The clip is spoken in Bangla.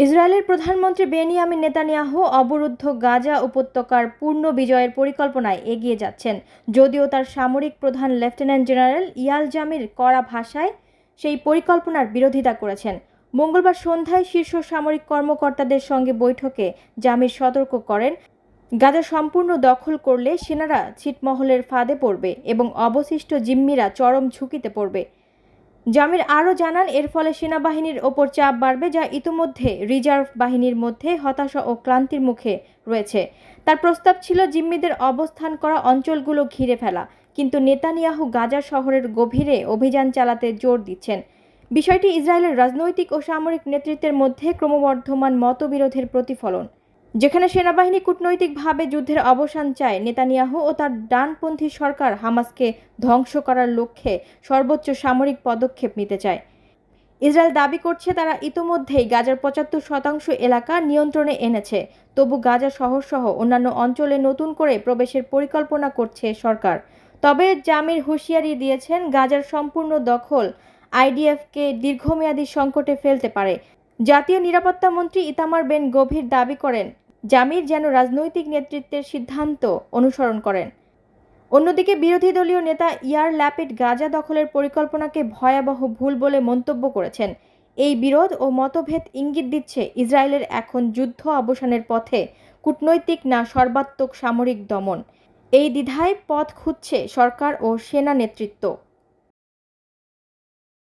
ইসরায়েলের প্রধানমন্ত্রী বেনিয়ামিন নেতানিয়াহু অবরুদ্ধ গাজা উপত্যকার পূর্ণ বিজয়ের পরিকল্পনায় এগিয়ে যাচ্ছেন, যদিও তার সামরিক প্রধান লেফটেন্যান্ট জেনারেল ইয়াল জামির কড়া ভাষায় সেই পরিকল্পনার বিরোধিতা করেছেন। মঙ্গলবার সন্ধ্যায় শীর্ষ সামরিক কর্মকর্তাদের সঙ্গে বৈঠকে জামির সতর্ক করেন, গাজা সম্পূর্ণ দখল করলে সেনারা ছিটমহলের ফাঁদে পড়বে এবং অবশিষ্ট জিম্মিরা চরম ঝুঁকিতে পড়বে। জামির আরও জানান, এর ফলে সেনাবাহিনীর ওপর চাপ বাড়বে, যা ইতিমধ্যে রিজার্ভ বাহিনীর মধ্যে হতাশা ও ক্লান্তির মুখে রয়েছে। তার প্রস্তাব ছিল জিম্মিদের অবস্থান করা অঞ্চলগুলো ঘিরে ফেলা, কিন্তু নেতানিয়াহু গাজা শহরের গভীরে অভিযান চালাতে জোর দিচ্ছেন। বিষয়টি ইসরায়েলের রাজনৈতিক ও সামরিক নেতৃত্বের মধ্যে ক্রমবর্ধমান মতবিরোধের প্রতিফলন। যেখানে সেনাবাহিনী কূটনৈতিকভাবে যুদ্ধের অবসান চায়, নেতানিয়াহু ও তার ডানপন্থী সরকার হামাসকে ধ্বংস করার লক্ষ্যে সর্বোচ্চ সামরিক পদক্ষেপ নিতে চায়। ইসরায়েল দাবি করছে তারা ইতোমধ্যেই গাজার ৭৫% এলাকা নিয়ন্ত্রণে এনেছে, তবু গাজা শহরসহ অন্যান্য অঞ্চলে নতুন করে প্রবেশের পরিকল্পনা করছে সরকার। তবে জামির হুঁশিয়ারি দিয়েছেন, গাজার সম্পূর্ণ দখল আইডিএফকে দীর্ঘমেয়াদী সংকটে ফেলতে পারে। জাতীয় নিরাপত্তা মন্ত্রী ইতামার বেন গভীর দাবি করেন, জামির যেন রাজনৈতিক নেতৃত্বের সিদ্ধান্ত অনুসরণ করেন। অন্যদিকে বিরোধী দলীয় নেতা ইয়ার ল্যাপিড গাজা দখলের পরিকল্পনাকে ভয়াবহ ভুল বলে মন্তব্য করেছেন। এই বিরোধ ও মতভেদ ইঙ্গিত দিচ্ছে ইসরায়েলের এখন যুদ্ধ অবসানের পথে কূটনৈতিক না সর্বাত্মক সামরিক দমন। এই দ্বিধায় পথ খুঁজছে সরকার ও সেনা নেতৃত্ব।